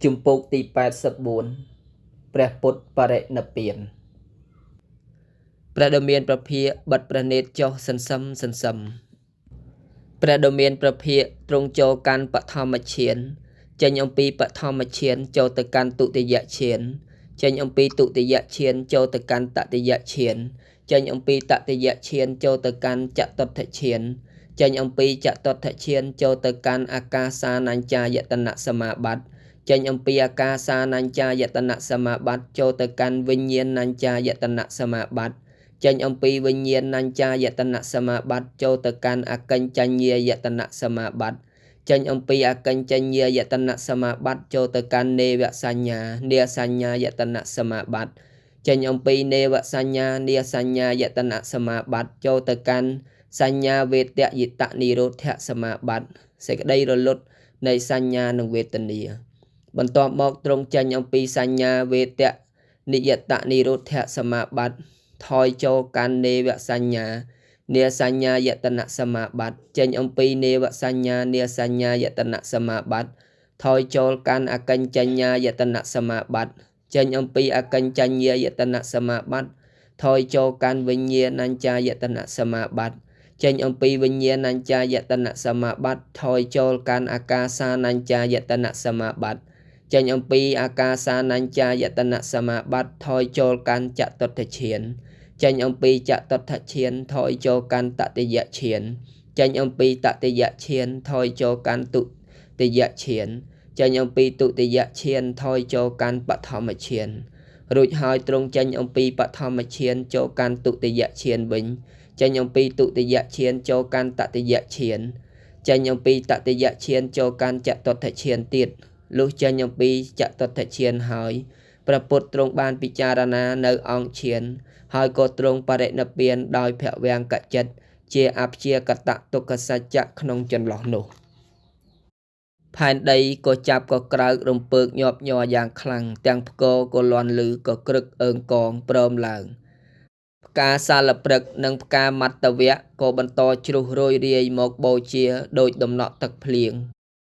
ជំពូកទី84ព្រះពុទ្ធបរិនិព្វានព្រះដ៏មានព្រះភិក្ខបិទព្រះនេត្រចុះសន្សឹមព្រះដ៏មានព្រះភិក្ខទ្រង់ចូលកាន់បឋមឈានចេញអំពីបឋមឈានចូលទៅកាន់ទុតិយឈានចេញអំពីទុតិយឈានចូលទៅកាន់តតិយឈានចេញអំពីតតិយឈានចូលទៅកាន់ចតុត្ថឈានចេញអំពីចតុត្ថឈានចូលទៅកាន់អាកាសានញ្ចាយតនសមាបត្តិចេញអំពីអាកាសានញ្ចាយតនសមាបត្តិចូលទៅកាន់វិញ្ញាណញ្ចាយតនសមាបត្តិចេញអំពីវិញ្ញាណញ្ចាយតនសមាបត្តិចូលទៅកាន់អកិញ្ចញ្ញាយតនសមាបត្តិចេញអំពីអកិញ្ចញ្ញាយតនសមាបត្តិចូលទៅកាន់នេវសញ្ញានេសញ្ញាយតនសមាបត្តិចេញអំពីនេវសញ្ញានេសញ្ញាយតនសមាបត្តិចូលទៅកាន់សញ្ញាវេទយតនិរោធសមាបត្តិសេចក្តីរលត់នៃសញ្ញានិងវេទនាបន្ទាប់មកទ្រង់ចេញអំពីសញ្ញាវេទនិយតនិរោធសមាបត្តិថយចូលកាន់នេវសញ្ញានេសញ្ញាយតនសមាបត្តិចេញអំពីនេវសញ្ញានេសញ្ញាយតនសមាបត្តិថយចូលកាន់អកិញ្ចញ្ញាយតនសមាបត្តិចេញអំពីអកិញ្ចញ្ញាយតនសមាបត្តិថយចូលកាន់វិញ្ញាណញ្ចាយតនសមាបត្តិចេញអំពីវិញ្ញាណញ្ចាយតនសមាបត្តិថយចូលកាន់អាកាសានញ្ចាយតនសមាបត្តិចេញអំពីអាកាសានញ្ចាយតនសមាបត្តិថយចូលកាន់ចតុត្ថឈានចេញអំពីចតុត្ថឈានថយចូលកាន់តតិយឈានចេញអំពីតតិយឈានថយចូលកាន់ទុតិយឈានចេញអំពីទុតិយឈានថយចូលកាន់បឋមឈានរួចហើយទ្រង់ចេញអំពីបឋមឈានចូលកាន់ទុតិយឈានវិញចេញអំពីទុតិយឈានចូលកាន់តតិយឈានចេញអំពីតតិយឈានចូលកាន់ចតុត្ថឈានទៀតលុះចេញអំពីចតុត្ថឈានហើយព្រះពុទ្ធទ្រង់បានពិចារណានៅអង្គឈានហើយក៏ទ្រង់បរិនិព្វានដោយភវង្គចិត្តជាអព្យាកតទុក្ខសច្ចៈក្នុងចន្លោះនោះផែនដីក៏ចាប់ក៏ក្រើករំពើកញាប់ញ័រយ៉ាងខ្លាំងទាំងផ្គរក៏លាន់ឮក៏ក្រឹកអើងកងព្រមឡើងផ្កាសាលព្រឹកនិងផ្កាមត្តវៈក៏បន្តជ្រុះរយរាយមកបូជាដោយដំណក់ទឹកភ្លៀង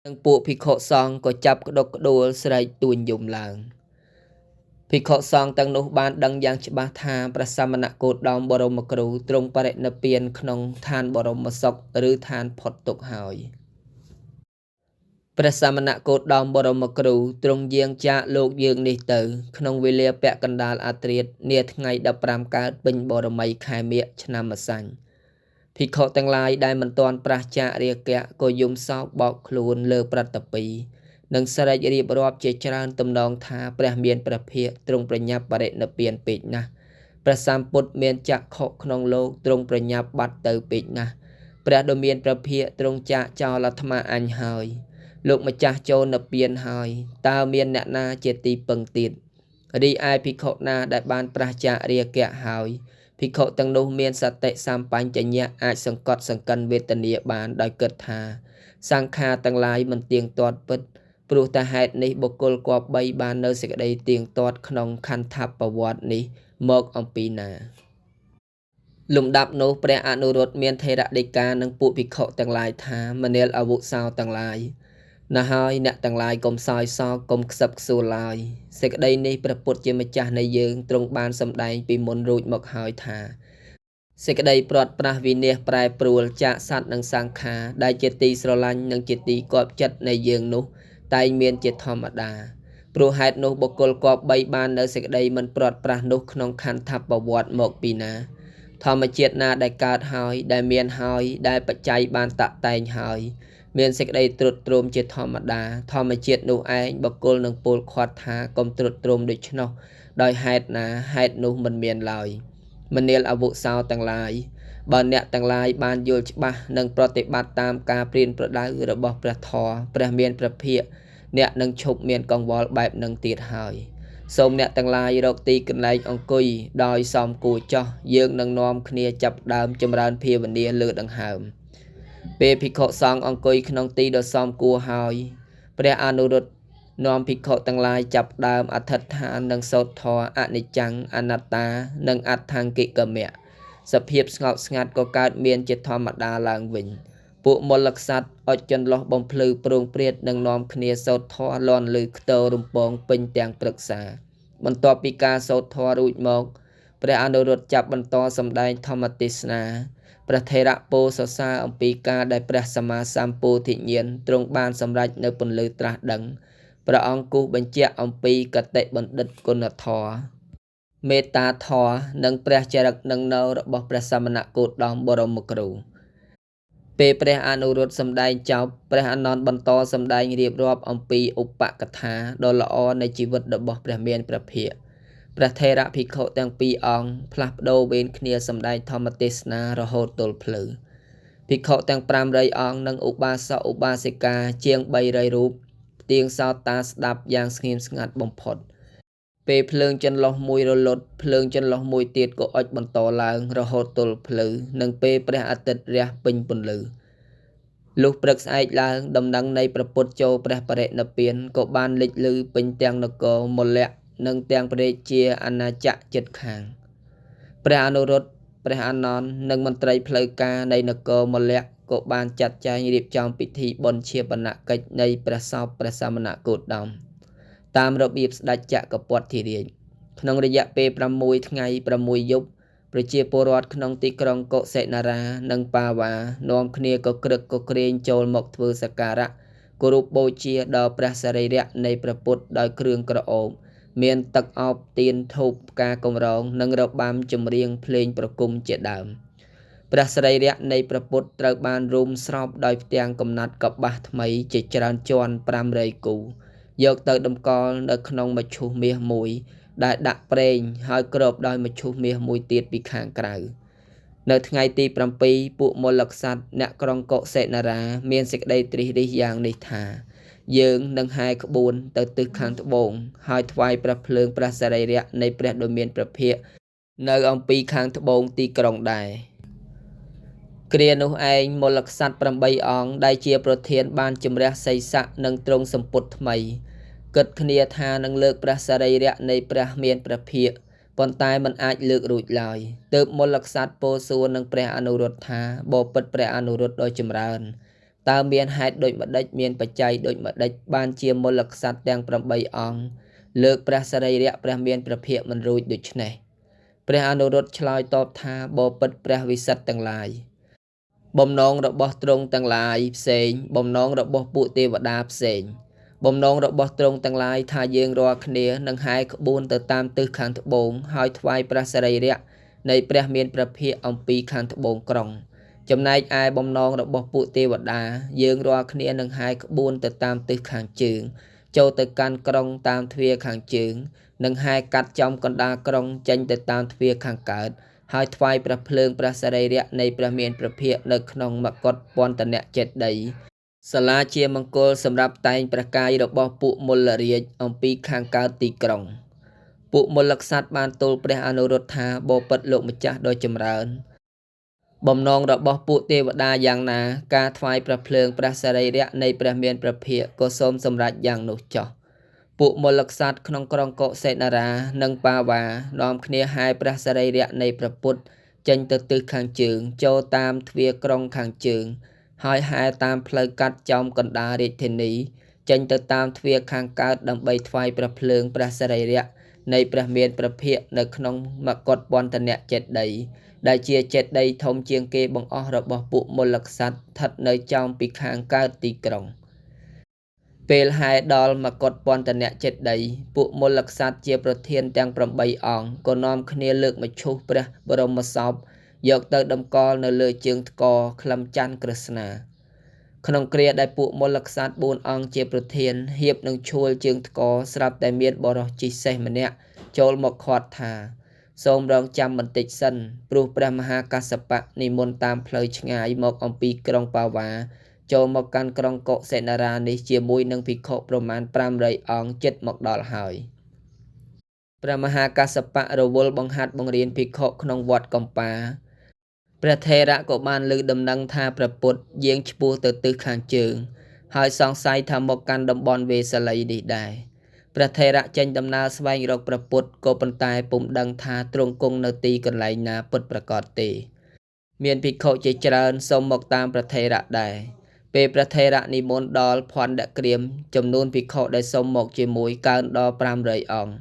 និងពួកភិក្ខុសង្ឃក៏ចាប់ក្តុកក្តួលស្រែកទួញយំឡើងភិក្ខុសង្ឃទាំងនោះបានដឹងយ៉ាងច្បាស់ថាព្រះសមណគោតមបរមគ្រូទ្រង់បរិនិព្វានក្នុងឋានបរមសុខឬឋានផុតទុក្ខហើយព្រះសមណគោតមបរមគ្រូទ្រង់យាងចាកលោកយើងនេះទៅក្នុងវេលាពាក់កណ្ដាលអាធ្រាត្រនាថ្ងៃ15កើតពេញបរមីខែមាឃឆ្នាំម្សាញ់ភិក្ខុទាំងឡាយដែលមិនទាន់ប្រះចាករាគៈក៏យំសោកបោកខ្លួនលើប្រតពីនិងស្រែករៀបរាប់ជាច្រើនទំនងថាព្រះមានព្រះភិក្ខទ្រង់ប្រញាប់បរិនិព្វានពេកណាស់ព្រះសម្ពុទ្ធមានចក្ខុក្នុងលោកទ្រង់ប្រញាប់បាត់ទៅពេកណាស់ព្រះដ៏មានព្រះភិក្ខទ្រង់ចាកចោលអាត្មាអញហើយលោកម្ចាស់ចូលនិព្វានហើយតើមានអ្នកណាជាទីពឹងទៀតរីឯភិក្ខុណាដែលបានប្រះចាករាគៈហើយភិក្ខុទាំងនោះមានសតិសម្បញ្ញៈអាចសង្កត់សង្កិនវេទនាបានដោយគិតថាសង្ខារទាំងឡាយមិនទៀងទាត់ពិតព្រោះតែហេតុនេះបុគ្គលគប្បីបាននៅសេចក្តីទៀងទាត់ក្នុងខន្ធបវត្តនេះមកអំពីណាលំដាប់នោះព្រះអនុរុទ្ធមានថេរដីកានិងពួកភិក្ខុទាំងឡាយថាមនាលអវុសោទាំងឡាយណាហើយអ្នកទាំងឡាយកុំសោយសោកកុំខ្សឹបខ្សួលឡើយសេចក្តីនេះព្រះពុទ្ធជាម្ចាស់នៃយើងទ្រង់បានសម្ដែងពីមុនរួចមកហើយថាសេចក្តីព្រាត់ប្រាសវិនាសប្រែប្រួលចាកសត្វនិងសង្ខារដែលជាទីស្រឡាញ់និងជាទីគាប់ចិត្តនៃយើងនោះតែងមានជាធម្មតាព្រោះហេតុនោះបុគ្គលគប្បីបាននៅសេចក្តីមិនព្រាត់ប្រាសនោះក្នុងខន្ធបវត្តមកពីណាធម្មជាតិណាដែលកើតហើយដែលមានហើយដែលបច្ច័យបានតាក់តែងហើយមានសេចក្តីត្រុតត្រោមជាធម្មតាធម្មជាតិនោះឯងបុគ្គលនឹងពោលខាត់ថាកុំត្រុតត្រោមដូច្នោះដោយហេតុណាហេតុនោះមិនមានឡើយមនាលអវុសោទាំងឡាយបើអ្នកទាំងឡាយបានយល់ច្បាស់និងប្រតិបត្តិតាមការព្រានប្រដៅរបស់ព្រះធម៌ព្រះមានព្រះភិក្ខអ្នកនឹងឈប់មានកង្វល់បែបនឹងទៀតហើយសូមអ្នកទាំងឡាយរកទីកន្លែងអង្គុយដោយសមគួរចោះយើងនឹងនាំគ្នាចាប់ដើមចម្រើនភាវនាលើដង្ហើមពេលភិក្ខុសង្ឃអង្គុយក្នុងទីដ៏សមគួរហើយព្រះអនុរុទ្ធនាំភិក្ខុទាំងឡាយចាប់ដើមអធិដ្ឋាននិងសូត្រធម៌អនិច្ចំអនត្តានិងអដ្ឋង្គិកមៈសភាពស្ងប់ស្ងាត់ក៏កើតមានជាធម្មតាឡើងវិញ ពួកមលក្សត្រអុចចន្លោះបំភ្លឺប្រងព្រាតនឹងនាំគ្នាសោតធរលន់លើខ្ទររំពងពេញទាំងព្រឹក្សាបន្ទាប់ពីការសោតធររួចមកព្រះអនុរុទ្ធចាប់បន្តសម្ដែងធម្មទេសនាព្រះថេរៈពោលសរសើរអំពីការដែលព្រះសម្មាសម្ពោធិញ្ញាណទ្រង់បានសម្រេចនៅពន្លឺត្រាស់ដឹងព្រះអង្គគូសបញ្ជាក់អំពីកតិបណ្ឌិតគុណធម៌មេត្តាធម៌និងព្រះចរិតនឹងនៅរបស់ព្រះសមណគោតមបរមគ្រូពេលព្រះអនុរុទ្ធសម្ដែងចប់ព្រះអានន្ទបន្តសម្ដែងរៀបរាប់អំពីឧបកថាដ៏ល្អនៃជីវិតរបស់ព្រះមានព្រះភិក្ខព្រះថេរៈភិក្ខុទាំងពីរអង្គផ្លាស់ប្ដូរវេនគ្នាសម្ដែងធម្មទេសនារហូតទល់ភ្លឺភិក្ខុទាំង500អង្គនិងឧបាសកឧបាសិកាជាង300រូបផ្ទៀងសោតតាស្ដាប់យ៉ាងស្ងៀមស្ងាត់បំផុតពេលភ្លើងចន្លុះមួយរលត់ភ្លើងចន្លុះមួយទៀតក៏អុចបន្តឡើងរហូតទល់ភ្លឺនិងពេលព្រះអាទិត្យរះពេញពន្លឺលុះព្រឹកស្អែកឡើងដំណឹងនៃព្រះពុទ្ធចូលព្រះបរិនិព្វានក៏បានលេចលឺពេញទាំងនគរមលៈនិងទាំងព្រះរាជាអាណាចក្រជិតខាងព្រះអនុរុទ្ធព្រះអានន្ទនិងមន្ត្រីផ្លូវការនៃនគរមលៈក៏បានចាត់ចែងរៀបចំពិធីបុណ្យឈាបនកិច្ចនៃព្រះសពព្រះសមណគោតមតាមរបៀបស្ដេចចក្រពត្តិធិរាជក្នុងរយៈពេល6ថ្ងៃ6យប់ប្រជាពលរដ្ឋក្នុងទីក្រុងកុសិនារានិងបាវ៉ានាំគ្នាក៏ក្រឹកក៏ក្រែងចូលមកធ្វើសក្ការៈគោរពបូជាដល់ព្រះសរីរៈនៃព្រះពុទ្ធដោយគ្រឿងក្រអូបមានទឹកអប់ទៀនធូបផ្កាកំរងនិងរបាំចម្រៀងភ្លេងប្រគំជាដើមព្រះសរីរៈនៃព្រះពុទ្ធត្រូវបានរុំស្រោបដោយផ្ទាំងកំណាត់កប្បាសថ្មីជាច្រើនជាន់500គូយកទៅតម្កល់នៅក្នុងមឈូសមាសមួយដែលដាក់ប្រេងហើយគ្របដោយមឈូសមាសមួយទៀតពីខាងក្រៅនៅថ្ងៃទី7ពួកមលក្សត្រអ្នកក្រុងកុសិនារាមានសេចក្តីត្រិះរិះយ៉ាងនេះថាយើងនឹងហែក្បួនទៅទិសខាងត្បូងហើយថ្វាយព្រះភ្លើងព្រះសរីរៈនៃព្រះដ៏មានព្រះភិក្ខនៅអំពីខាងត្បូងទីក្រុងដែរគ្រានោះឯងមលក្សត្រ8អង្គដែលជាប្រធានបានជំរះសីស័កនិងទ្រង់សម្ពុតថ្មីគិតគ្នាថានឹងលើកព្រះសរីរៈនៃព្រះមានព្រះភិក្ខប៉ុន្តែមិនអាចលើករួចឡើយទើបមលក្សត្រពោលសួរនឹងព្រះអនុរុទ្ធថាបបិទ្ធព្រះអនុរុទ្ធដ៏ចម្រើនតើមានហេតុដូចម្ដេចមានបច្ច័យដូចម្ដេចបានជាមលក្សត្រទាំង8អង្គលើកព្រះសរីរៈព្រះមានព្រះភិក្ខមិនរួចដូច្នេះព្រះអនុរុទ្ធឆ្លើយតបថាបបិទ្ធព្រះវិសិទ្ធទាំងឡាយបំណងរបស់ទ្រង់ទាំងឡាយផ្សេងបំណងរបស់ពួកទេវតាផ្សេងបំណងរបស់ទ្រង់ទាំងឡាយថាយើងរាល់គ្នានឹងហែក្បួនទៅតាមទិសខាងត្បូងហើយថ្វាយព្រះសរីរៈនៃព្រះមានព្រះភិក្ខអំពីខាងត្បូងក្រុងចំណែកឯបំណងរបស់ពួកទេវតាយើងរាល់គ្នានឹងហែក្បួនទៅតាមទិសខាងជើងចូលទៅកាន់ក្រុងតាមទ្វារខាងជើងនិងហែកាត់ចំកណ្ដាលក្រុងចេញទៅតាមទ្វារខាងកើតហើយថ្វាយព្រះភ្លើងព្រះសរីរៈនៃព្រះមានព្រះភិក្ខនៅក្នុងមកុដពន្ធនចេតិយសាលាជាមង្គលសម្រាប់តែងព្រះកាយរបស់ពួកមលរាជអំពីខាងកើតទីក្រុងពួកមលក្សត្របានទូលព្រះអនុរុទ្ធថាបបិទ្ធលោកម្ចាស់ដ៏ចម្រើនបំណងរបស់ពួកទេវតាយ៉ាងណាការថ្វាយព្រះភ្លើងព្រះសរីរៈនៃព្រះមានព្រះភិក្ខក៏សូមសម្រេចយ៉ាងនោះចុះពួកមលក្សត្រក្នុងក្រុងកុសិនារានិងបាវ៉ានាំគ្នាហែព្រះសរីរៈនៃព្រះពុទ្ធចេញទៅទិសខាងជើងចូលតាមទ្វារក្រុងខាងជើងហើយហែតាមផ្លូវកាត់ចំកណ្ដាលរាជធានីចេញទៅតាមទ្វារខាងកើតដើម្បីថ្វាយព្រះភ្លើងព្រះសរីរៈនៃព្រះមានព្រះភិក្ខនៅក្នុងមកុដពន្ធនចេតិយដែលជាចេតិយធំជាងគេបង្អស់របស់ពួកមលក្សត្រស្ថិតនៅចំពីខាងកើតទីក្រុងពេលហែដល់មកុដពន្ធនចេតិយពួកមលក្សត្រជាប្រធានទាំង8អង្គក៏នាំគ្នាលើកមឈូសព្រះបរមសពយកទៅតម្កល់នៅលើជើងថ្កខ្លឹមច័ន្ទក្រស្នាក្នុងគ្រាដែលពួកមលក្សត្រ4អង្គជាប្រធានហៀបនឹងឈួលជើងថ្កស្រាប់តែមានបរិសជិះសេះម្នាក់ចូលមកខាត់ថាសូមរងចាំបន្តិចសិនព្រោះព្រះមហាកស្សបៈនិមន្តតាមផ្លូវឆ្ងាយមកអំពីក្រុងបាវ៉ាចូលមកកាន់ក្រុងកុសិនារានេះជាមួយនឹងភិក្ខុប្រមាណ500អង្គជិតមកដល់ហើយព្រះមហាកស្សបៈរវល់បង្ហាត់បង្រៀនភិក្ខុក្នុងវត្តកំប៉ាព្រះថេរៈក៏បានឮដំណឹងថាព្រះពុទ្ធយាងឆ្ពោះទៅទិសខាងជើងហើយសង្ស័យថាមកកាន់តំបន់វេសាលីនេះដែរព្រះថេរៈចេញដំណើរស្វែងរកព្រះពុទ្ធក៏ប៉ុន្តែពុំដឹងថាទ្រង់គង់នៅទីកន្លែងណាពិតប្រាកដទេ មានភិក្ខុជាច្រើនសូមមកតាមព្រះថេរៈដែរពេលព្រះថេរៈនិមន្តដល់ភណ្ឌក្រៀមចំនួនភិក្ខុដែលសូមមកជាមួយកើនដល់500អង្គ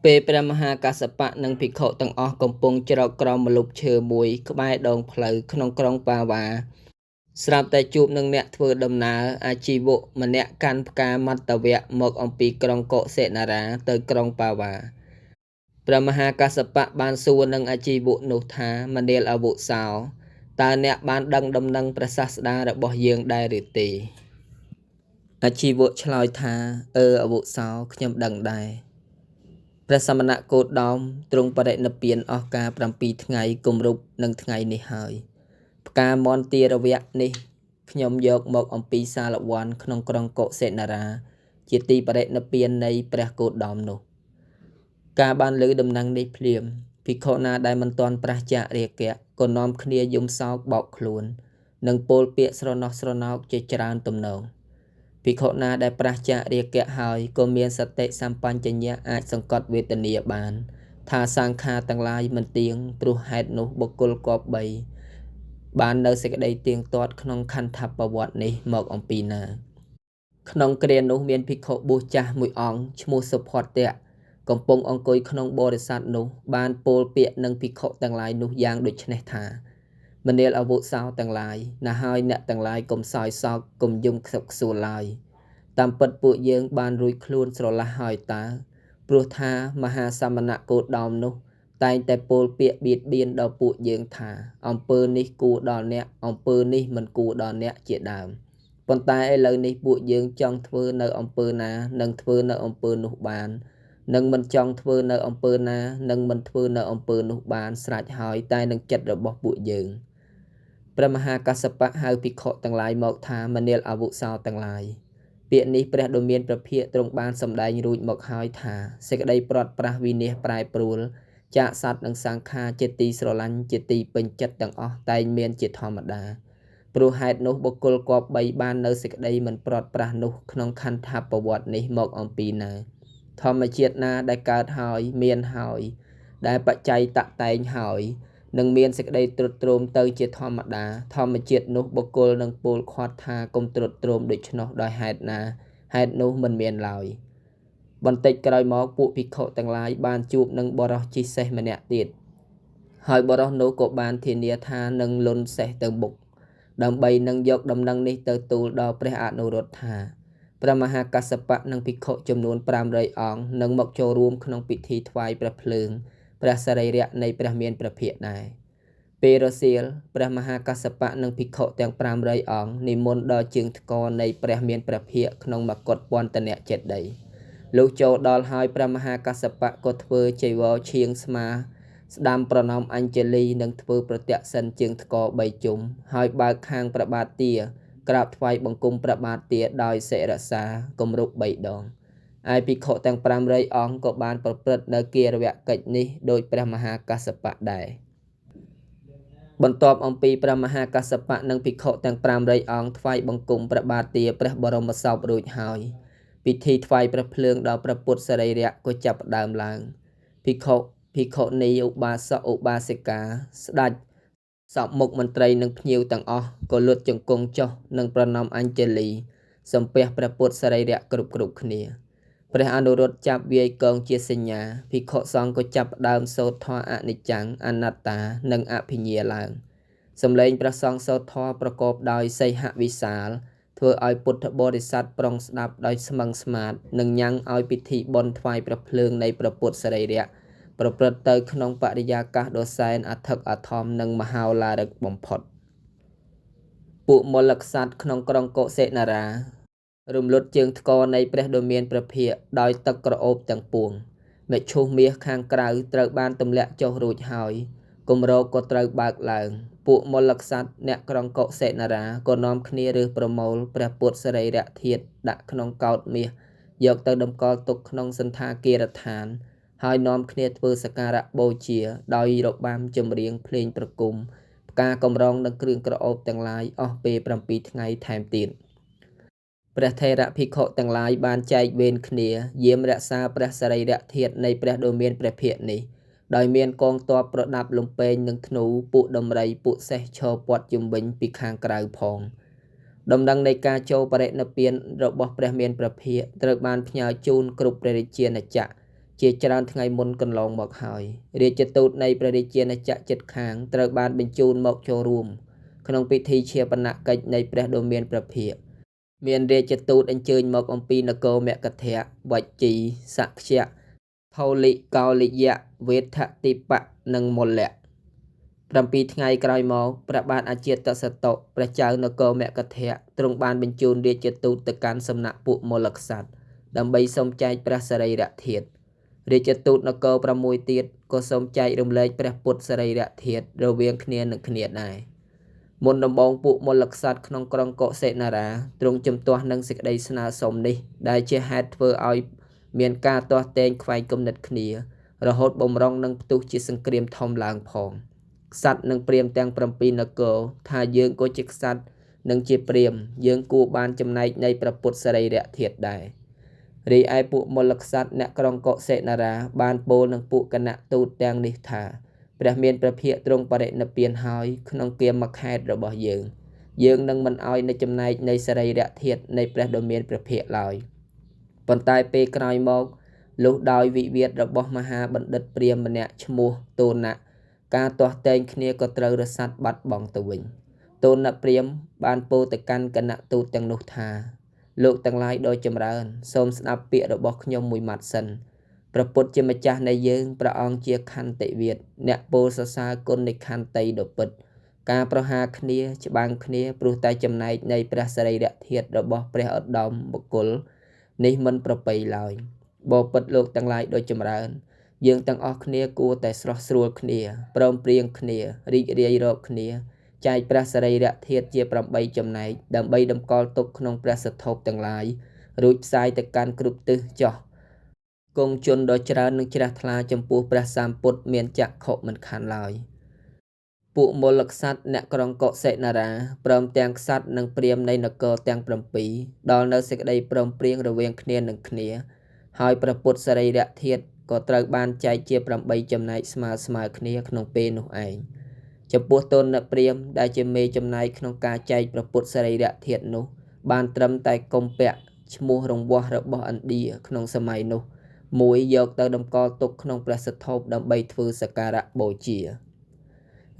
ពេលព្រះមហាកស្សបៈនិងភិក្ខុទាំងអស់កំពុងច្រកក្រោមម្លប់ឈើមួយក្បែរដងផ្លូវក្នុងក្រុងបាវ៉ាស្រាប់តែជួបនឹងអ្នកធ្វើដំណើរអាជីវកម្នាក់កាន់ផ្កាមត្តវៈមកអំពីក្រុងកុសិនារាទៅក្រុងបាវ៉ាព្រះមហាកស្សបៈបានសួរនឹងអាជីវកនោះថាមនាលអាវុសោតើអ្នកបានដឹងដំណឹងព្រះសាស្តារបស់យើងដែរឬទេអាជីវកឆ្លើយថាអាវុសោខ្ញុំដឹងដែរព្រះសមណគោតមទ្រង់បរិនិព្វានអស់ការ7ថ្ងៃគម្រប់នឹងថ្ងៃនេះហើយផ្កាមន្ទារវៈនេះខ្ញុំយកមកអំពីសាលវ័នក្នុងក្រុងកុសិនារាជាទីបរិនិព្វាននៃព្រះគោតមនោះការបានលើដំណឹងនេះភ្លាមភិក្ខុណាដែលមិនទាន់ប្រះចាករាគៈក៏នាំគ្នាយំសោកបោកខ្លួននិងពោលពាក្យស្រណោះស្រណោកជាច្រើនទំនងភិក្ខុណាដែលប្រះចាករាគៈហើយក៏មានសតិសម្បញ្ញៈអាចសង្កត់វេទនាបានថាសង្ខារទាំងឡាយមិនទៀងព្រោះហេតុនោះបុគ្គលគប្បីបាននៅសេចក្តីទៀងទាត់ក្នុងខន្ធប្រវត្តិនេះមកអំពីណាក្នុងគ្រានោះមានភិក្ខុបួសចាស់មួយអង្គឈ្មោះសុផតៈកំពុងអង្គុយក្នុងបរិស័ទនោះបានពោលពាក្យនឹងភិក្ខុទាំងឡាយនោះយ៉ាងដូចនេះថាមនាលអាវុសោទាំងឡាយណាហើយអ្នកទាំងឡាយកុំសោយសោកកុំយំខ្សឹបខ្សួលឡើយតាមពិតពួកយើងបានរួចខ្លួនស្រឡះហើយតើព្រោះថាមហាសមណគោតមនោះតែងតែពោលពាក្យបៀតបៀនដល់ពួកយើងថាអំពើនេះគួរដល់អ្នកអំពើនេះមិនគួរដល់អ្នកជាដើមប៉ុន្តែឥឡូវនេះពួកយើងចង់ធ្វើនៅអំពើណានឹងធ្វើនៅអំពើនោះបាននឹងមិនចង់ធ្វើនៅអំពើណានឹងមិនធ្វើនៅអំពើនោះបានស្រេចហើយតែនឹងចិត្តរបស់ពួកយើងព្រះមហាកស្សបៈហៅភិក្ខុទាំងឡាយមកថាមនាលអាវុសោទាំងឡាយពាក្យនេះព្រះដ៏មានព្រះភិក្ខទ្រង់បានសម្ដែងរួចមកហើយថាសេចក្តីព្រាត់ប្រាសវិនិច្ឆ័យប្រែប្រួលចាកសត្វនិងសង្ខារជាទីស្រឡាញ់ជាទីពេញចិត្តទាំងអស់តែងមានជាធម្មតាព្រោះហេតុនោះបុគ្គលគប្បីបាននៅសេចក្តីមិនព្រាត់ប្រាសនោះក្នុងខន្ធប្រវត្តិនេះមកអំពីណាធម្មជាតិណាដែលកើតហើយមានហើយដែលបច្ច័យតតែងហើយនឹងមានសេចក្តីទ្រុឌទ្រោមទៅជាធម្មតាធម្មជាតិនោះបុគ្គលនឹងពោលខាត់ថាកុំទ្រុឌទ្រោមដូច្នោះដោយហេតុណាហេតុនោះមិនមានឡើយបន្តិចក្រោយមកពួកភិក្ខុទាំងឡាយបានជួបនឹងបរិសជិះសេះម្នាក់ទៀតហើយបរិសនោះក៏បានធានាថានឹងលន់សេះទៅមុខដើម្បីនឹងយកដំណឹងនេះទៅទូលដល់ព្រះអនុរុទ្ធថាព្រះមហាកស្សបៈនិងភិក្ខុចំនួន500អង្គនឹងមកចូលរួមក្នុងពិធីថ្វាយព្រះភ្លើងព្រះសរីរៈនៃព្រះមានព្រះភិក្ខដែរពេលរសៀលព្រះមហាកស្សបៈនិងភិក្ខុទាំង500អង្គនិមន្តដល់ជើងថ្កនៃព្រះមានព្រះភិក្ខក្នុងមកុដពន្ធនៈចេតិយលុះចូលដល់ហើយព្រះមហាកស្សបៈក៏ធ្វើចីវរឈៀងស្មាស្ដាំប្រណម្យអញ្ជលីនិងធ្វើប្រទក្សិណជើងថ្ក3ជុំហើយបើកខាងព្រះបាទទាក្រាបថ្វាយបង្គំព្រះបាទទាដោយសិរសាគម្រប់3ដងឯភិក្ខុទាំង500អង្គក៏បានប្រព្រឹត្តនៅគារវកិច្ចនេះដោយព្រះមហាកស្សបៈដែរបន្ទាប់អំពីព្រះមហាកស្សបៈនិងភិក្ខុទាំង500អង្គថ្វាយបង្គំព្រះបាទទាព្រះបរមសពរួចហើយពិធីថ្វាយព្រះភ្លើងដល់ព្រះពុទ្ធសរីរៈក៏ចាប់ផ្ដើមឡើងភិក្ខុនីឧបាសកឧបាសិកាស្ដេចសពមុខមន្ត្រីនិងភ្ញៀវទាំងអស់ក៏លុតជង្គង់ចុះនិងប្រណម្យអញ្ជលីសំពះព្រះពុទ្ធសរីរៈគ្រប់គ្នាព្រះអនុរុទ្ធចាប់វាយកងជាសញ្ញាភិក្ខុសង្ឃក៏ចាប់ផ្ដើមសូត្រធម៌អនិច្ចំអនត្តានិងអភិញ្ញាឡើងសម្លេងព្រះសង្ឃសូត្រធម៌ប្រកបដោយសីហវិសាលធ្វើឲ្យពុទ្ធបរិស័ទប្រុងស្ដាប់ដោយស្មឹងស្មាតនិងញ៉ាំងឲ្យពិធីបុណ្យថ្វាយព្រះភ្លើងនៃព្រះពុទ្ធសរីរៈប្រព្រឹត្តទៅក្នុងបរិយាកាសដ៏សែនអធិកអធមនិងមហោឡារិកបំផុតពួកមលក្សត្រក្នុងក្រុងកុសិនារារំលត់ជើងថ្កនៃព្រះដ៏មានព្រះភិក្ខដោយទឹកក្រអូបទាំងពួងមជ្ឈុះមាសខាងក្រៅត្រូវបានទម្លាក់ចុះរួចហើយគម្របក៏ត្រូវបើកឡើងពួកមលក្សត្រអ្នកក្រុងកុសិនារាក៏នាំគ្នារើសប្រមូលព្រះពុទ្ធសរីរៈធាតុដាក់ក្នុងកោដ្ឋមាសយកទៅតម្កល់ទុកក្នុងសន្តាគារដ្ឋានហើយនាំគ្នាធ្វើសក្ការៈបូជាដោយរបាំចម្រៀងភ្លេងប្រគំផ្កាកំរងនិងគ្រឿងក្រអូបទាំងឡាយអស់ពេល7ថ្ងៃថែមទៀតព្រះថេរភិក្ខុទាំងឡាយបានចែកវេនគ្នាយាមរក្សាព្រះសរីរៈធាតុនៃព្រះដ៏មានព្រះភិក្ខនេះ ដោយមានកងទ័ពប្រដាប់លំពេងនិងធ្នូពួកដំរីពួកសេះឈរព័ទ្ធជុំវិញពីខាងក្រៅផងដំណឹងនៃការចូលបរិនិព្វានរបស់ព្រះមានព្រះភិក្ខត្រូវបានផ្ញើជូនគ្រប់ព្រះរាជាណាចក្រជាច្រើនថ្ងៃមុនកន្លងមកហើយរាជទូតនៃព្រះរាជាណាចក្រជិតខាងត្រូវបានបញ្ជូនមកចូលរួមក្នុងពិធីឈាបនកិច្ចនៃព្រះដ៏មានព្រះភិក្ខមានរាជទូតអញ្ជើញមកអំពីនគរមគធៈវជ្ជីសក្យៈថោលិកោលិយៈវេថតិបៈនិងមលៈ7ថ្ងៃក្រោយមកព្រះបាទអជាតសតុព្រះចៅនគរមគធៈទ្រង់បានបញ្ជូនរាជទូតទៅកាន់សំណាក់ពួកមលក្សត្រដើម្បីសូមចែកព្រះសរីរធាតុរាជទូតនគរ6ទៀតក៏សូមចែករំលែកព្រះពុទ្ធសរីរធាតុរវាងគ្នានឹងគ្នាដែរមុនដំបូងពួកមលក្សត្រក្នុងក្រុងកុសិនារាទ្រង់ជំទាស់នឹងសេចក្តីស្នើសុំនេះដែលជាហេតុធ្វើឲ្យមានការទាស់ទែងខ្វែងគំនិតគ្នារហូតបំរុងនឹងផ្ទុះជាសង្គ្រាមធំឡើងផងក្សត្រនិងព្រាហ្មណ៍ទាំង7នគរថាយើងក៏ជាក្សត្រនិងជាព្រាហ្មណ៍យើងគួរបានចំណែកនៃព្រះពុទ្ធសរីរធាតុដែររីឯពួកមលក្សត្រអ្នកក្រុងកុសិនារាបានពោលនឹងពួកគណៈទូតទាំងនេះថាព្រះមានព្រះភិក្ខទ្រង់បរិនិព្វានហើយក្នុងគាមខេត្តរបស់យើងនឹងមិនឲ្យនៅចំណែកនៃសរីរធាតុនៃព្រះដ៏មានព្រះភិក្ខឡើយប៉ុន្តែពេលក្រោយមកលុះដោយវិវាទរបស់មហាបណ្ឌិតព្រាហ្មណ៍ម្នាក់ឈ្មោះតូណៈការទាស់ទែងគ្នាក៏ត្រូវរសាត់បាត់បង់ទៅវិញតូណៈព្រាហ្មណ៍បានពោលទៅកាន់គណៈទូតទាំងនោះថាលោកទាំងឡាយដ៏ចម្រើនសូមស្ដាប់ពាក្យរបស់ខ្ញុំមួយម៉ាត់សិនព្រះពុទ្ធជាម្ចាស់នៃយើងព្រះអង្គជាខន្តិវាទអ្នកពោលសរសើរគុណនៃខន្តីដ៏ពិតការប្រហារគ្នាច្បាំងគ្នាព្រោះតែចំណែកនៃព្រះសរីរធាតុរបស់ព្រះឧត្តមបុគ្គលនេះមិនប្រពៃឡើយបបិទ្ធលោកទាំងឡាយដ៏ចម្រើនយើងទាំងអស់គ្នាគួរតែស្រស់ស្រួលគ្នាព្រមព្រៀងគ្នារីករាយរកគ្នាចែកព្រះសរីរធាតុជា8ចំណែកដើម្បីតម្កល់ទុកក្នុងព្រះសទ្ធោបទាំងឡាយរួចផ្សាយទៅកាន់គ្រប់ទិសចោះគង់ជនដ៏ច្រើននឹងជ្រះថ្លាចំពោះព្រះសម្ពុទ្ធមានចក្ខុមិនខានឡើយពួកមលក្សត្រអ្នកក្រុងកុសិនារាព្រមទាំងក្សត្រនិងព្រាហ្មណ៍នៃនគរទាំង7ដល់នៅសេចក្តីព្រមព្រៀងរវាងគ្នានឹងគ្នាហើយព្រះពុទ្ធសរីរធាតុក៏ត្រូវបានចែកជា8ចំណែកស្មើគ្នាក្នុងពេលនោះឯងចំពោះតូនព្រាហ្មណ៍ដែលជាមេចំណែកក្នុងការចែកព្រះពុទ្ធសរីរធាតុនោះបានត្រឹមតែកុម្ពៈឈ្មោះរង្វាស់របស់ឥណ្ឌាក្នុងសម័យនោះមួយយកទៅតម្កល់ទុកក្នុងព្រះសទ្ធោបដើម្បីធ្វើសក្ការៈបូជា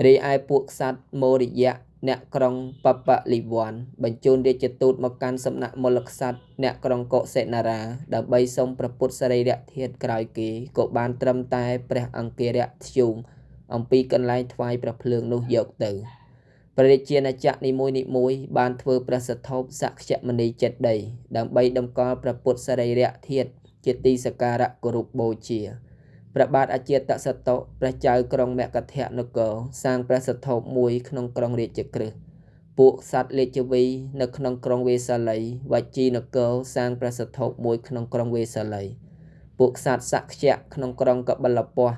រីឯពួកក្សត្រមោរិយៈអ្នកក្រុងបបលិវ័នបញ្ជូនរាជទូតមកកាន់សំណាក់មលក្សត្រអ្នកក្រុងកុសិនារាដើម្បីសុំព្រះពុទ្ធសរីរធាតុក្រោយគេក៏បានត្រឹមតែព្រះអង្គរៈធ្យូងអំពីកន្លែងថ្វាយព្រះភ្លើងនោះយកទៅព្រះរាជាណាចក្រនីមួយៗបានធ្វើព្រះសទ្ធោបសក្យមនីចេតិយដើម្បីតម្កល់ព្រះពុទ្ធសរីរធាតុជាទីសក្ការៈគោរពបូជាព្រះបាទអជាតសតុព្រះចៅក្រុងមគធនគរសាងព្រះសទ្ធោបមួយក្នុងក្រុងរាជក្រឹសពួកសត្វលេជវីនៅក្នុងក្រុងវេសាលីវជ្ជីនគរសាងព្រះសទ្ធោបមួយក្នុងក្រុងវេសាលីពួកសត្វសក្យៈក្នុងក្រុងកបិលពស្តុ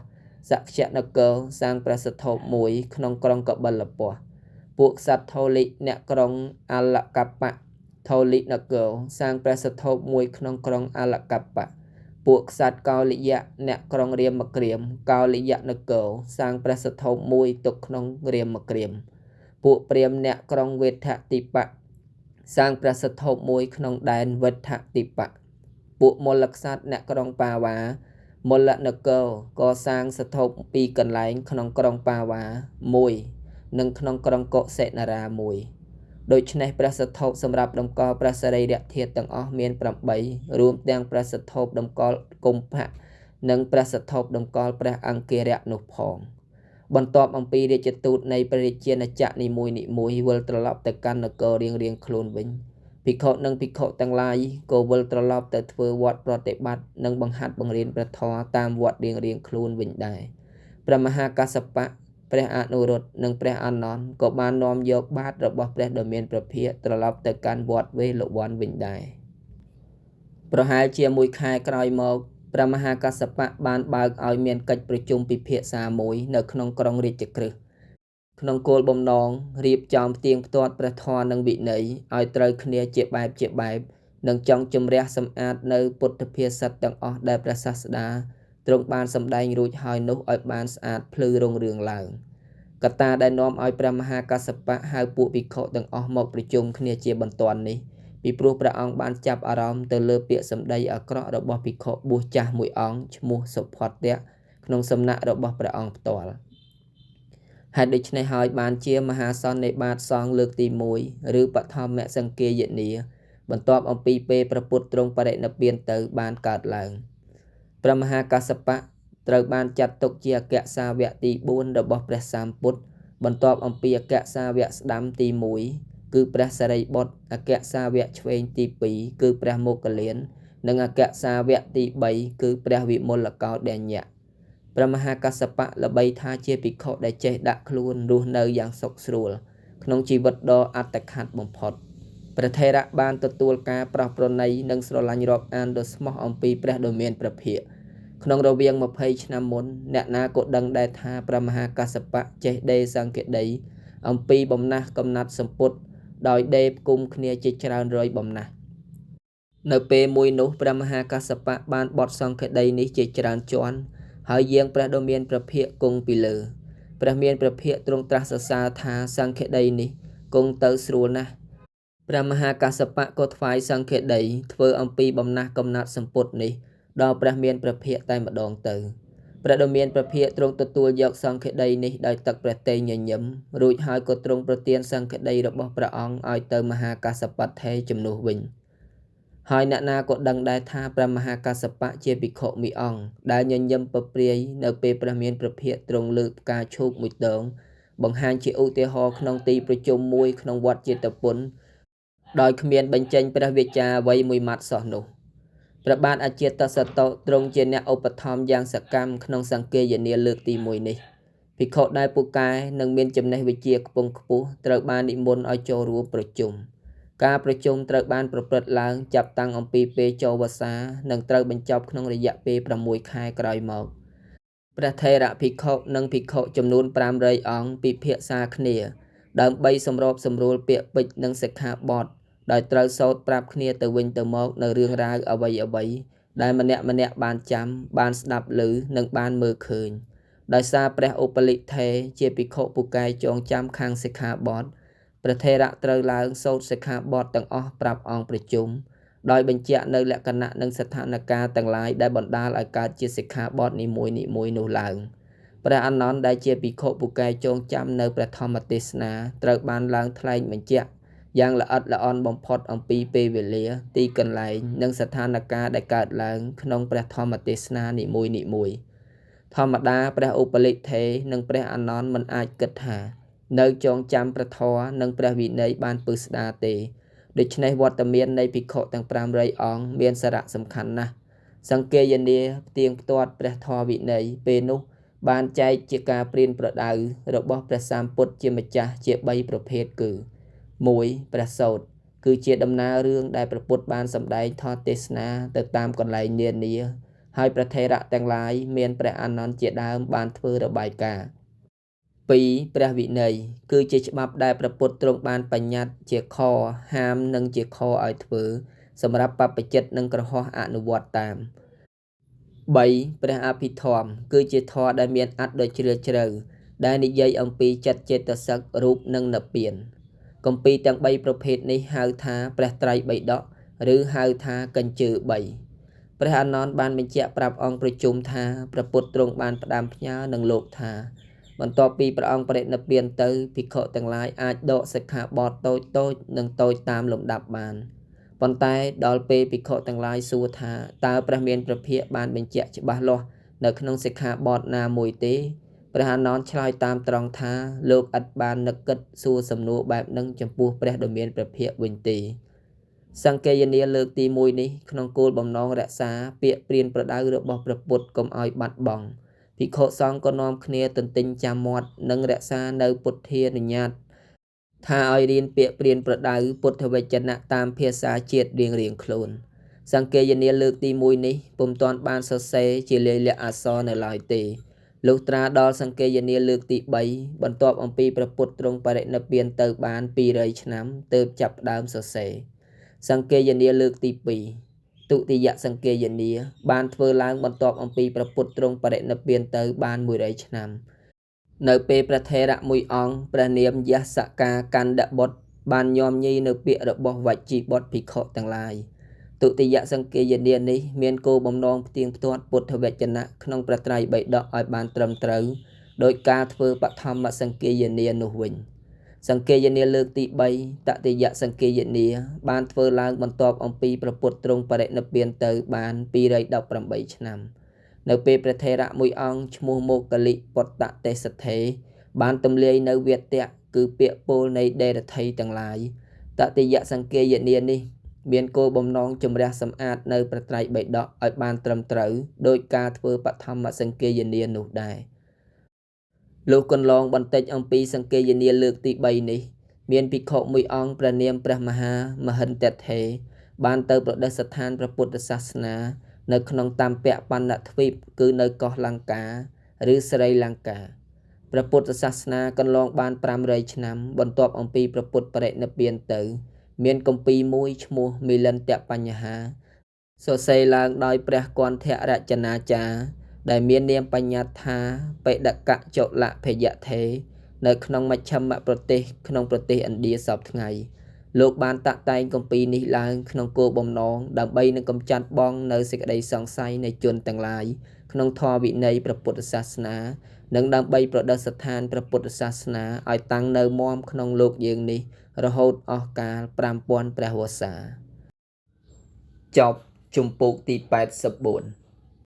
សក្យនគរសាងព្រះសទ្ធោបមួយក្នុងក្រុងកបិលពស្តុពួកសត្វថោលិអ្នកក្រុងអលកបៈថោលិនគរសាងព្រះសទ្ធោបមួយក្នុងក្រុងអលកបៈពួកក្សត្រកោលិយៈអ្នកក្រុងរាមគ្រាមកោលិយៈនគរសាងព្រះសទ្ធោបមួយទុកក្នុងរាមគ្រាមពួកព្រាហ្មណ៍អ្នកក្រុងវេថតិបៈសាងព្រះសទ្ធោបមួយក្នុងដែនវេថតិបៈពួកមលក្សត្រអ្នកក្រុងបាវ៉ាមលនគរក៏សាងសទ្ធោប2កន្លែងក្នុងក្រុងបាវ៉ា1និងក្នុងក្រុងកុសិនារា1ដូច្នេះព្រះសទ្ធោបសម្រាប់តម្កល់ព្រះសរីរធាតុទាំងអស់មាន8រួមទាំងព្រះសទ្ធោបតម្កល់កុម្ភៈនិងព្រះសទ្ធោបតម្កល់ព្រះអង្គរៈនោះផងបន្ទាប់អំពីរាជទូតនៃព្រះរាជាណាចក្រនីមួយៗវិលត្រឡប់ទៅកាន់នគររៀងៗខ្លួនវិញភិក្ខុនិងភិក្ខុទាំងឡាយក៏វិលត្រឡប់ទៅធ្វើវត្តប្រតិបត្តិនិងបង្ហាត់បង្រៀនព្រះធម៌តាមវត្តរៀងៗខ្លួនវិញដែរព្រះមហាកស្សបៈព្រះអនុរុទ្ធនិងព្រះអានន្ទក៏បាននាំយកបាតរបស់ព្រះដ៏មានព្រះភិក្ខត្រឡប់ទៅកាន់វត្តវេលវ័នវិញដែរប្រហែលជាមួយខែក្រោយមកព្រះមហាកស្សបៈបានបើកឲ្យមានកិច្ចប្រជុំពិភាក្សាមួយនៅក្នុងក្រុងរាជក្រឹសក្នុងគោលបំណងរៀបចំផ្ទៀងផ្ទាត់ព្រះធម៌និងវិន័យឲ្យត្រូវគ្នាជាបែបនិងចង់ជំរះសម្អាតនៅពុទ្ធភាសិតទាំងអស់ដែលព្រះសាស្តា ទ្រង់បានសម្ដែងរួចហើយនោះឲ្យបានស្អាតភ្លឺរុងរឿងឡើងកត្តាដែលនាំឲ្យព្រះមហាកស្សបៈហៅពួកភិក្ខុទាំងអស់មកប្រជុំគ្នាជាបន្ទាន់នេះពីព្រោះព្រះអង្គបានចាប់អារម្មណ៍ទៅលើពាក្យសម្ដីអាក្រក់របស់ភិក្ខុបួសចាស់មួយអង្គឈ្មោះសុផតៈក្នុងសំណាក់របស់ព្រះអង្គផ្ទាល់ហេតុដូច្នេះហើយបានជាមហាសន្និបាតសង្ឃលើកទី1ឬបឋមសង្គាយនាបន្ទាប់អំពីពេលព្រះពុទ្ធទ្រង់បរិនិព្វានទៅបានកើតឡើងព្រះមហាកស្សបៈត្រូវបានចាត់ទុកជាអគ្គសាវកទី4របស់ព្រះសម្ពុទ្ធបន្ទាប់អំពីអគ្គសាវកស្ដាំទី1គឺព្រះសារីបុត្រអគ្គសាវកឆ្វេងទី2គឺព្រះមោគលាននិងអគ្គសាវកទី3គឺព្រះវិមលកោដញ្ញៈព្រះមហាកស្សបៈល្បីថាជាភិក្ខុដែលចេះដាក់ខ្លួនរស់នៅយ៉ាងសុខស្រួលក្នុងជីវិតដ៏អត្តឃាតបំផុតព្រះថេរៈបានទទួលការប្រោសប្រណីនិងស្រឡាញ់រាប់អានដ៏ស្មោះអំពីព្រះដ៏មានព្រះភិក្ខក្នុងរវាង20ឆ្នាំមុនអ្នកណាក៏ដឹងដែរថាព្រះមហាកស្សបៈចេះដេរសង្ឃដីអំពីបំណាស់កំណាត់សម្ពុតដោយដេរផ្គុំគ្នាជាច្រើនរយបំណាស់នៅពេលមួយនោះព្រះមហាកស្សបៈបានបត់សង្ឃដីនេះជាច្រើនជាន់ហើយយាងព្រះដ៏មានព្រះភិក្ខគង់ពីលើព្រះមានព្រះភិក្ខទ្រង់ត្រាស់សរសើរថាសង្ឃដីនេះគង់ទៅស្រួលណាស់ព្រះមហាកស្សបៈក៏ថ្វាយសង្ឃដីធ្វើអំពីបំណាស់កំណាត់សម្ពុតនេះដល់ព្រះមានព្រះភិក្ខតែម្ដងទៅព្រះដ៏មានព្រះភិក្ខទ្រង់ទទួលយកសង្ឃដីនេះដោយទឹកព្រះទ័យញញឹមរួចហើយក៏ទ្រង់ប្រទានសង្ឃដីរបស់ព្រះអង្គឲ្យទៅមហាកស្សបៈថេរជំនួសវិញហើយអ្នកណាក៏ដឹងដែរថាព្រះមហាកស្សបៈជាភិក្ខុមួយអង្គដែលញញឹមប្រព្រាយនៅពេលព្រះមានព្រះភិក្ខទ្រង់លើកផ្កាឈូកមួយដងបង្ហាញជាឧទាហរណ៍ក្នុងទីប្រជុំមួយក្នុងវត្តចេតពុនដោយគ្មានបញ្ចេញព្រះវាចាអ្វីមួយម៉ាត់សោះនោះព្រះបាទអជាតសតោទ្រង់ជាអ្នកឧបត្ថម្ភយ៉ាងសកម្មក្នុងសង្គាយនាលើកទី1នេះភិក្ខុដែលពូកែនិងមានចំណេះវិជ្ជាខ្ពង់ខ្ពស់ត្រូវបាននិមន្តឲ្យចូលរួមប្រជុំការប្រជុំត្រូវបានប្រព្រឹត្តឡើងចាប់តាំងអំពីពេលចូលវស្សានិងត្រូវបញ្ចប់ក្នុងរយៈពេល6ខែក្រោយមកព្រះថេរភិក្ខុនិងភិក្ខុចំនួន500អង្គពិភាក្សាគ្នាដើម្បីសម្របសម្រួលពាក្យពេចន៍និងសិក្ខាបទដោយត្រូវសូត្រប្រាប់គ្នាទៅវិញទៅមកនៅរឿងរ៉ាវអ្វីៗដែលម្នាក់បានចាំបានស្ដាប់ឮនិងបានមើលឃើញដោយសារព្រះឧបលិថេរជាភិក្ខុពូកែចងចាំខាងសិក្ខាបទព្រះថេរៈត្រូវឡើងសូត្រសិក្ខាបទទាំងអស់ប្រាប់អង្គប្រជុំដោយបញ្ជាក់នៅលក្ខណៈនិងស្ថានភាពទាំងឡាយដែលបណ្ដាលឲ្យកើតជាសិក្ខាបទនីមួយៗនោះឡើងព្រះអានន្ទដែលជាភិក្ខុពូកែចងចាំនៅព្រះធម្មទេសនាត្រូវបានឡើងថ្លែងបញ្ជាក់យ៉ាងល្អិតល្អន់បំផុតអំពីពេលវេលាទីកន្លែងនិងស្ថានភាពដែលកើតឡើងក្នុងព្រះធម្មទេសនានីមួយធម្មតាព្រះឧបលិថេរនិងព្រះអានន្ទមិនអាចគិតថានៅចងចាំព្រះធម៌និងព្រះវិន័យបានពឹស្ដារទេដូច្នេះវត្តមាននៃភិក្ខុទាំង500អង្គមានសារៈសំខាន់ណាស់សង្គាយនាផ្ទៀងផ្ទាត់ព្រះធម៌វិន័យពេលនោះបានចែកជាការព្រានប្រដៅរបស់ព្រះសម្ពុទ្ធជាម្ចាស់ជា3ប្រភេទគឺ1ព្រះសូត្រគឺជាដំណើររឿងដែលព្រះពុទ្ធបានសម្ដែងថតទេសនាទៅតាមកន្លែងនានាហើយព្រះថេរៈទាំងឡាយមានព្រះអានន្ទជាដើមបានធ្វើរបាយការណ៍2ព្រះវិន័យគឺជាច្បាប់ដែលព្រះពុទ្ធទ្រង់បានបញ្ញត្តិជាខហាមនិងជាខឲ្យធ្វើសម្រាប់បព្វជិតនិងក្រហមអនុវត្តតាម3ព្រះអភិធម្មគឺជាធម៌ដែលមានអត្ថដ៏ជ្រាលជ្រៅដែលនិយាយអំពីចិត្តចេតសិករូបនិងនិព្វានគម្ពីរទាំង3ប្រភេទនេះហៅថាព្រះត្រៃបិដកឬហៅថាកញ្ជើ3ព្រះអានន្ទបានបញ្ជាក់ប្រាប់អង្គប្រជុំថាព្រះពុទ្ធទ្រង់បានផ្ដាំផ្ញើនឹងលោកថាបន្ទាប់ពីព្រះអង្គបរិនិព្វានទៅភិក្ខុទាំងឡាយអាចដកសិក្ខាបទតូចនិងតូចតាមលំដាប់បានប៉ុន្តែដល់ពេលភិក្ខុទាំងឡាយសួរថាតើព្រះមានព្រះភិក្ខបានបញ្ជាក់ច្បាស់លាស់នៅក្នុងសិក្ខាបទណាមួយទេព្រះអានន្ទឆ្លើយតាមត្រង់ថាលោកឥតបាននឹកគិតសួរសំណួរបែបនឹងចំពោះព្រះដ៏មានព្រះភិក្ខវិញទេសង្គាយនាលើកទី1នេះក្នុងគោលបំណងរក្សាពាក្យព្រានប្រដៅរបស់ព្រះពុទ្ធកុំឲ្យបាត់បង់ភិក្ខុសង្ឃក៏នាំគ្នាទន្ទិញចាំមាត់និងរក្សានៅពុទ្ធានុញ្ញាតថាឲ្យរៀនពាក្យព្រានប្រដៅពុទ្ធវចនៈតាមភាសាជាតិរៀងៗខ្លួនសង្គាយនាលើកទី1នេះពុំទាន់បានសរសេរជាលាយលក្ខណ៍អក្សរនៅឡើយទេលុះត្រាដល់សង្គាយនាលើកទី3បន្ទាប់អំពីព្រះពុទ្ធទ្រង់បរិនិព្វានទៅបាន200ឆ្នាំទើបចាប់ផ្ដើមសរសេរសង្គាយនាលើកទី2 ទុតិយសង្គាយនាបានធ្វើឡើងបន្ទាប់អំពីព្រះពុទ្ធទ្រង់បរិនិព្វានទៅបាន100ឆ្នាំ នៅពេលព្រះថេរៈមួយអង្គព្រះនាមយសកាកណ្ឌបុត្របានញោមញីនៅពាក្យរបស់វជ្ជីបុត្រភិក្ខុទាំងឡាយទុតិយសង្គាយនានេះមានគោលបំណងផ្ទៀងផ្ទាត់ពុទ្ធវចនៈក្នុងព្រះត្រៃបិដកឲ្យបានត្រឹមត្រូវដោយការធ្វើបឋមសង្គាយនានោះវិញសង្គាយនាលើកទី3តតិយសង្គាយនាបានធ្វើឡើងបន្ទាប់អំពីព្រះពុទ្ធទ្រង់បរិនិព្វានទៅបាន218ឆ្នាំ នៅពេលព្រះថេរៈមួយអង្គឈ្មោះមោគលិពុត្តទេសទ្ធេបានទម្លាយនៅវេទៈគឺពាក្យពោលនៃដេរថីទាំងឡាយតតិយសង្គាយនានេះមានគោលបំណងជំរះសម្អាតនៅព្រះត្រៃបិដកឲ្យបានត្រឹមត្រូវដោយការធ្វើបឋមសង្គាយនានោះដែរលោកកន្លងបន្តិចអំពីសង្គាយនាលើកទី3នេះមានភិក្ខុមួយអង្គព្រះនាមព្រះមហាមហិន្ទថេរបានទៅប្រតិស្ថានព្រះពុទ្ធសាសនា នៅក្នុងតាមពៈបណ្ឌទ្វីបគឺនៅកោះលង្កាឬស្រីលង្កាព្រះពុទ្ធសាសនាកន្លងបាន500ឆ្នាំបន្ទាប់អំពីព្រះពុទ្ធបរិនិព្វានទៅមានគម្ពីរមួយឈ្មោះមិលន្តបញ្ហាសរសេរឡើងដោយព្រះគន្ធរចនាចារ្យដែលមាននាមបញ្ញត្តិថាបេដកចលភយថេនៅក្នុងមជ្ឈិមប្រទេសក្នុងប្រទេសឥណ្ឌាសពថ្ងៃ លោកបានតាក់តែងគម្ពីរនេះឡើងក្នុងគោលបំណងដើម្បីនឹងកម្ចាត់បងនៅសេចក្តីសង្ស័យនៃជនទាំងឡាយក្នុងធម៌វិន័យព្រះពុទ្ធសាសនានិងដើម្បីប្រដិស្ថានព្រះពុទ្ធសាសនាឲ្យតាំងនៅមាំក្នុងលោកយើងនេះរហូតអស់កាល5000ព្រះវស្សាចប់ជំពូកទី84